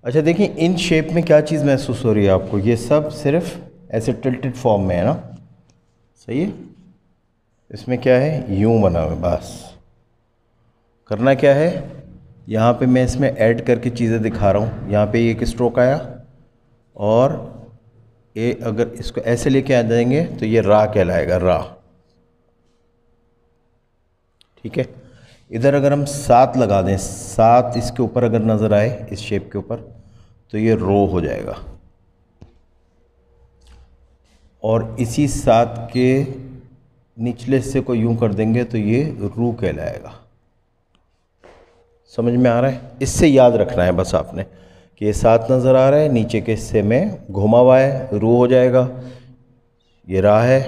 अच्छा देखिए, in shape में क्या चीज़ महसूस हो रही है आपको? ये सब सिर्फ ऐसे टिल्टेड फॉर्म में है ना, सही है। इसमें क्या है, यूं बना हुआ है। बस करना क्या है, यहाँ पे मैं इसमें ऐड करके चीज़ें दिखा रहा हूँ। यहाँ पे एक स्ट्रोक आया और ये अगर इसको ऐसे लेके आ जाएंगे तो ये रा कहलाएगा, रा। ठीक है। इधर अगर हम 7 लगा दें, 7 इसके ऊपर अगर नज़र आए इस शेप के ऊपर, तो ये रो हो जाएगा। और इसी 7 के निचले हिस्से को यूं कर देंगे तो ये रू कहलाएगा। समझ में आ रहा है? इससे याद रखना है बस आपने कि ये 7 नज़र आ रहा है, नीचे के हिस्से में घुमा हुआ है, रू हो जाएगा। ये रा है,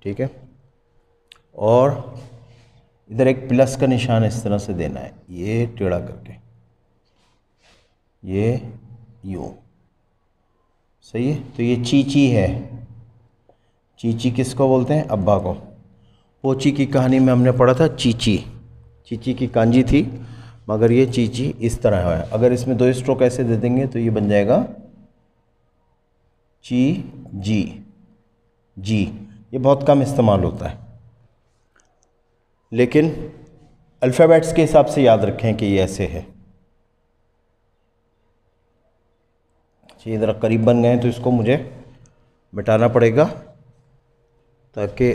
ठीक है। और इधर एक प्लस का निशान इस तरह से देना है, ये टेढ़ा करके, ये यूं, सही है। तो ये चीची है। चीची किसको बोलते हैं? अब्बा को। पोची की कहानी में हमने पढ़ा था चीची, चीची की कांजी थी, मगर ये चीची इस तरह है। अगर इसमें 2 स्ट्रोक ऐसे दे देंगे तो ये बन जाएगा ची जी, जी। ये बहुत कम इस्तेमाल होता है, लेकिन अल्फ़ाबेट्स के हिसाब से याद रखें कि ये ऐसे है। ये ज़रा करीब बन गए तो इसको मुझे मिटाना पड़ेगा, ताकि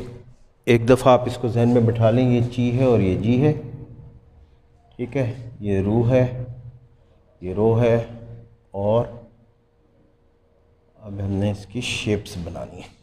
एक दफ़ा आप इसको जहन में बिठा लें। ये ची है और ये जी है, ठीक है। ये रू है, ये रो है, और अब हमने इसकी शेप्स बनानी है।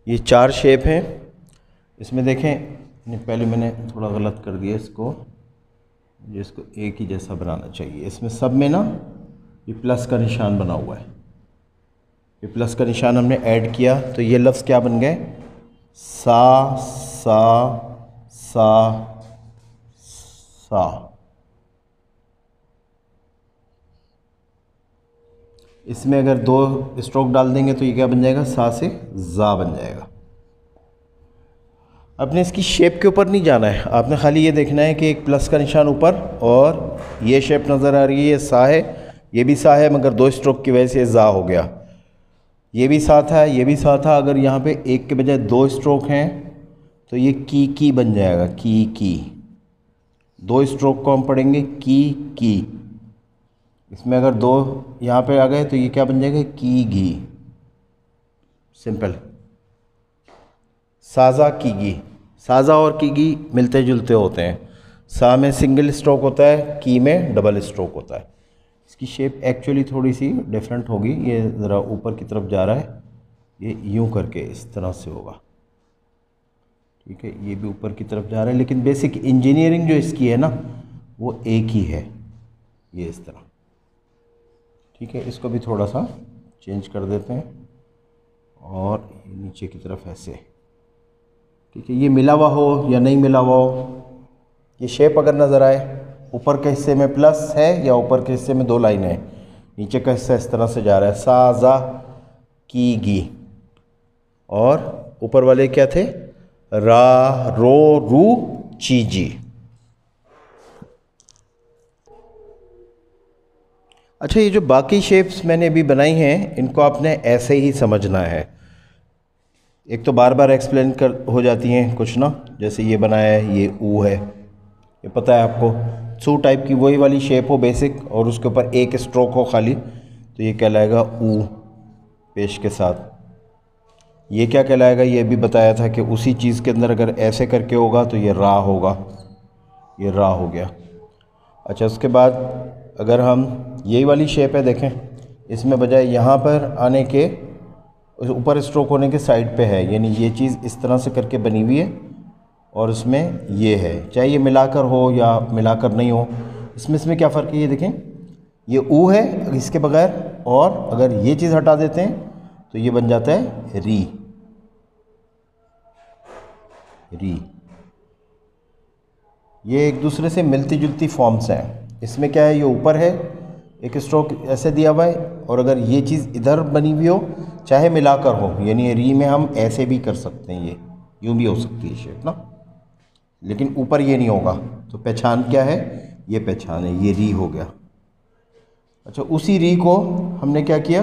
ये 4 शेप हैं। इसमें देखें, पहले मैंने थोड़ा गलत कर दिया इसको, मुझे इसको एक ही जैसा बनाना चाहिए। इसमें सब में ना ये प्लस का निशान बना हुआ है। ये प्लस का निशान हमने ऐड किया तो ये लफ्ज़ क्या बन गए? सा सा सा सा। इसमें अगर 2 स्ट्रोक डाल देंगे तो ये क्या बन जाएगा? सा से जा बन जाएगा। आपने इसकी शेप के ऊपर नहीं जाना है, आपने खाली ये देखना है कि एक प्लस का निशान ऊपर, और ये शेप नज़र आ रही है, ये सा है, ये भी सा है, मगर 2 स्ट्रोक की वजह से जा हो गया। ये भी सा था, ये भी सा था। अगर यहाँ पे एक के बजाय 2 स्ट्रोक हैं तो ये की बन जाएगा, की। 2 स्ट्रोक को हम पढ़ेंगे की। इसमें अगर 2 यहाँ पे आ गए तो ये क्या बन जाएगा? की घी। सिंपल। साजा की घी। साजा और की घी मिलते जुलते होते हैं। सा में सिंगल स्ट्रोक होता है, की में डबल स्ट्रोक होता है। इसकी शेप एक्चुअली थोड़ी सी डिफरेंट होगी। ये ज़रा ऊपर की तरफ जा रहा है, ये यूं करके इस तरह से होगा, ठीक है। ये भी ऊपर की तरफ जा रहा है, लेकिन बेसिक इंजीनियरिंग जो इसकी है ना, वो एक ही है, ये इस तरह, ठीक है। इसको भी थोड़ा सा चेंज कर देते हैं, और नीचे की तरफ ऐसे, ठीक है। ये मिला हुआ हो या नहीं मिला हुआ हो, ये शेप अगर नज़र आए, ऊपर के हिस्से में प्लस है या ऊपर के हिस्से में 2 लाइनें हैं, नीचे का हिस्सा इस तरह से जा रहा है, सा जा की गी, और ऊपर वाले क्या थे? रा रो रू ची जी। अच्छा, ये जो बाकी शेप्स मैंने अभी बनाई हैं, इनको आपने ऐसे ही समझना है। एक तो बार बार एक्सप्लेन कर हो जाती हैं कुछ ना, जैसे ये बनाया है, ये ऊ है, ये पता है आपको। सू टाइप की वही वाली शेप हो बेसिक, और उसके ऊपर एक स्ट्रोक हो खाली, तो ये कहलाएगा ऊ पेश के साथ। ये क्या कहलाएगा? ये भी बताया था कि उसी चीज़ के अंदर अगर ऐसे करके होगा तो ये रा होगा, ये रा हो गया। अच्छा, उसके बाद अगर हम यही वाली शेप है, देखें, इसमें बजाय यहाँ पर आने के ऊपर स्ट्रोक होने के साइड पे है, यानी ये चीज़ इस तरह से करके बनी हुई है, और उसमें ये है, चाहे ये मिलाकर हो या मिलाकर नहीं हो, इसमें क्या फ़र्क है? ये देखें, ये ऊ है, इसके बगैर और अगर ये चीज़ हटा देते हैं तो ये बन जाता है री। री ये एक दूसरे से मिलती जुलती फॉर्म्स हैं। इसमें क्या है, ये ऊपर है, एक स्ट्रोक ऐसे दिया हुआ है, और अगर ये चीज़ इधर बनी हुई हो, चाहे मिलाकर हो, यानी री में हम ऐसे भी कर सकते हैं, ये यूँ भी हो सकती है शेप ना, लेकिन ऊपर ये नहीं होगा। तो पहचान क्या है, ये पहचान है, ये री हो गया। अच्छा, उसी री को हमने क्या किया,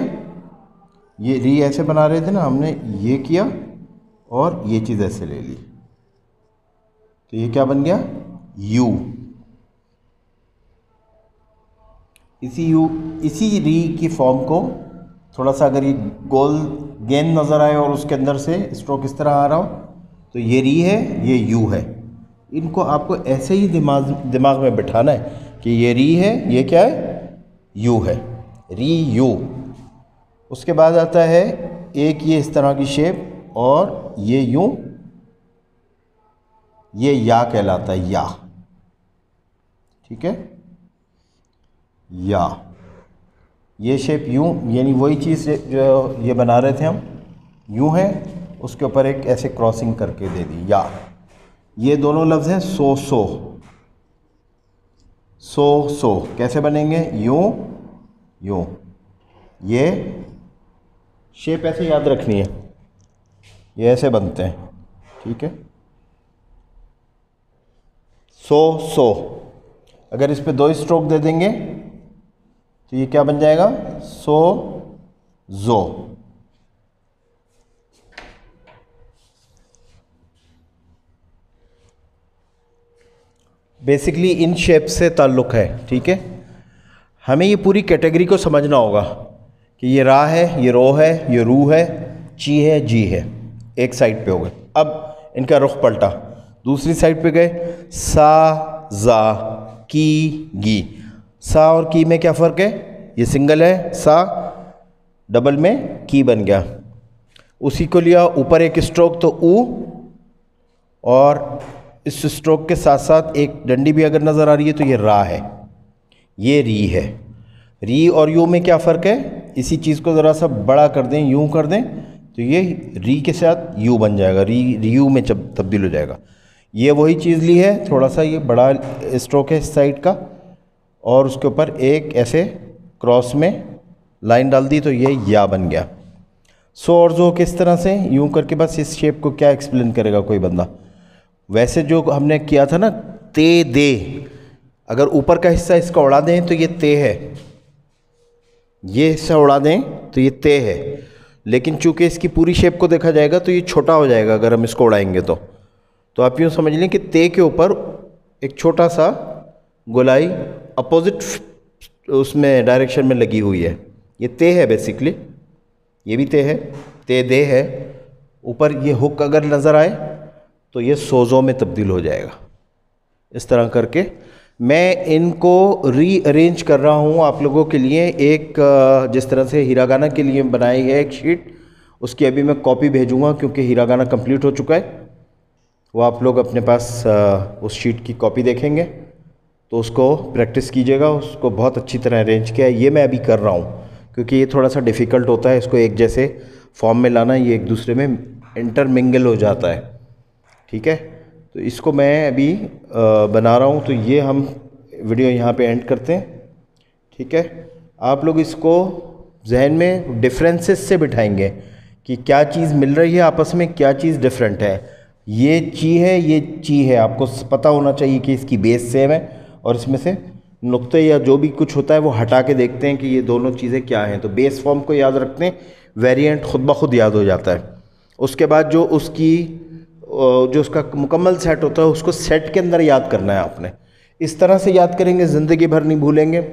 ये री ऐसे बना रहे थे ना, हमने ये किया और ये चीज़ ऐसे ले ली, तो ये क्या बन गया, यू। इसी री की फॉर्म को थोड़ा सा अगर ये गोल गेंद नज़र आए और उसके अंदर से स्ट्रोक इस तरह आ रहा हो, तो ये री है, ये यू है। इनको आपको ऐसे ही दिमाग में बिठाना है कि ये री है, ये क्या है, यू है, री यू। उसके बाद आता है एक ये इस तरह की शेप, और ये यूँ, ये या कहलाता है, या। ठीक है, या। ये शेप यूँ, यानी वही चीज़ जो ये बना रहे थे हम, यूँ है, उसके ऊपर एक ऐसे क्रॉसिंग करके दे दी, या। ये दोनों लफ्ज़ हैं सो सो। सो सो कैसे बनेंगे, यूँ यूँ। ये शेप ऐसे याद रखनी है, ये ऐसे बनते हैं। ठीक है, सो सो। अगर इस पे 2 स्ट्रोक दे देंगे तो ये क्या बन जाएगा, सो जो। बेसिकली इन शेप से ताल्लुक़ है। ठीक है, हमें ये पूरी कैटेगरी को समझना होगा कि ये रा है, ये रो है, ये रू है, ची है, जी है। एक साइड पे हो गए। अब इनका रुख पलटा, दूसरी साइड पे गए, सा, जा, की, गी। सा और की में क्या फ़र्क है, ये सिंगल है सा, डबल में की बन गया। उसी को लिया ऊपर एक स्ट्रोक तो ऊ, और इस स्ट्रोक के साथ साथ एक डंडी भी अगर नज़र आ रही है तो ये रा है, ये री है। री और यू में क्या फ़र्क है, इसी चीज़ को ज़रा सा बड़ा कर दें, यूँ कर दें, तो ये री के साथ यू बन जाएगा, री यू में तब्दील हो जाएगा। ये वही चीज़ ली है, थोड़ा सा ये बड़ा स्ट्रोक है इस साइड का, और उसके ऊपर एक ऐसे क्रॉस में लाइन डाल दी, तो ये या बन गया। सो और जो किस तरह से, यूँ करके, बस इस शेप को क्या एक्सप्लेन करेगा कोई बंदा। वैसे जो हमने किया था ना, ते दे, अगर ऊपर का हिस्सा इसका उड़ा दें तो ये ते है, ये हिस्सा उड़ा दें तो ये ते है, लेकिन चूंकि इसकी पूरी शेप को देखा जाएगा तो ये छोटा हो जाएगा अगर हम इसको उड़ाएंगे तो आप यूँ समझ लें कि ते के ऊपर एक छोटा सा गोलाई अपोजिट उसमें डायरेक्शन में लगी हुई है, ये ते है बेसिकली, ये भी ते है, ते दे है। ऊपर ये हुक अगर नज़र आए तो ये सोज़ों में तब्दील हो जाएगा। इस तरह करके मैं इनको रीअरेंज कर रहा हूँ आप लोगों के लिए। एक जिस तरह से हिरागाना के लिए बनाई है एक शीट, उसकी अभी मैं कॉपी भेजूँगा क्योंकि हिरागाना कंप्लीट हो चुका है। वो आप लोग अपने पास उस शीट की कॉपी देखेंगे तो उसको प्रैक्टिस कीजिएगा, उसको बहुत अच्छी तरह अरेंज किया है। ये मैं अभी कर रहा हूँ क्योंकि ये थोड़ा सा डिफ़िकल्ट होता है, इसको एक जैसे फॉर्म में लाना, ये एक दूसरे में इंटरमिंगल हो जाता है। ठीक है, तो इसको मैं अभी बना रहा हूँ, तो ये हम वीडियो यहाँ पे एंड करते हैं। ठीक है, आप लोग इसको जहन में डिफरेंसेस से बिठाएंगे कि क्या चीज़ मिल रही है आपस में, क्या चीज़ डिफरेंट है। ये ची है, ये ची है, आपको पता होना चाहिए कि इसकी बेस सेम है, और इसमें से नुक्ते या जो भी कुछ होता है वो हटा के देखते हैं कि ये दोनों चीज़ें क्या हैं। तो बेस फॉर्म को याद रखते हैं, वेरिएंट खुद ब खुद याद हो जाता है। उसके बाद जो उसका मुकम्मल सेट होता है उसको सेट के अंदर याद करना है आपने। इस तरह से याद करेंगे, ज़िंदगी भर नहीं भूलेंगे,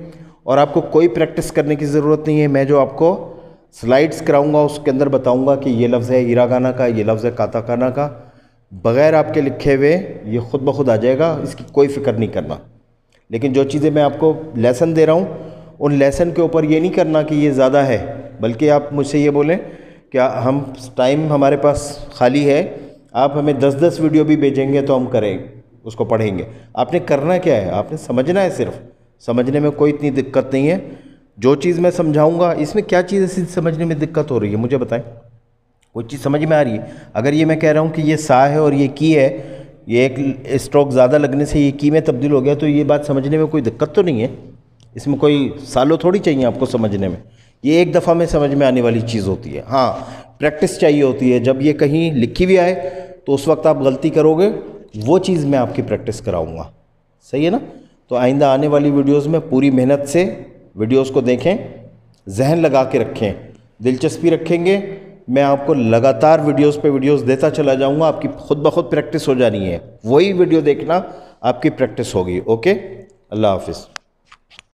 और आपको कोई प्रैक्टिस करने की ज़रूरत नहीं है। मैं जो आपको स्लाइड्स कराऊंगा उसके अंदर बताऊंगा कि ये लफ्ज़ है हिरागाना का, ये लफ्ज़ है काताकाना का, बग़ैर आपके लिखे हुए ये खुद ब खुद आ जाएगा, इसकी कोई फ़िक्र नहीं करना। लेकिन जो चीज़ें मैं आपको लेसन दे रहा हूँ, उन लेसन के ऊपर ये नहीं करना कि ये ज़्यादा है, बल्कि आप मुझसे ये बोलें कि हम टाइम हमारे पास खाली है, आप हमें 10-10 वीडियो भी भेजेंगे तो हम करें, उसको पढ़ेंगे। आपने करना क्या है, आपने समझना है, सिर्फ समझने में कोई इतनी दिक्कत नहीं है। जो चीज़ मैं समझाऊंगा, इसमें क्या चीज़ ऐसी समझने में दिक्कत हो रही है मुझे बताएं, कोई चीज़ समझ में आ रही है? अगर ये मैं कह रहा हूँ कि ये सा है और ये की है, ये एक स्ट्रोक ज़्यादा लगने से ये की में तब्दील हो गया, तो ये बात समझने में कोई दिक्कत तो नहीं है? इसमें कोई सालों थोड़ी चाहिए आपको समझने में, ये एक दफ़ा में समझ में आने वाली चीज़ होती है। हाँ, प्रैक्टिस चाहिए होती है, जब ये कहीं लिखी भी आए तो उस वक्त आप गलती करोगे, वो चीज़ मैं आपकी प्रैक्टिस कराऊंगा, सही है ना? तो आइंदा आने वाली वीडियोस में पूरी मेहनत से वीडियोस को देखें, जहन लगा के रखें, दिलचस्पी रखेंगे, मैं आपको लगातार वीडियोस पे वीडियोस देता चला जाऊंगा, आपकी खुद ब खुद प्रैक्टिस हो जानी है, वही वीडियो देखना आपकी प्रैक्टिस होगी। ओके, अल्लाह हाफिज़।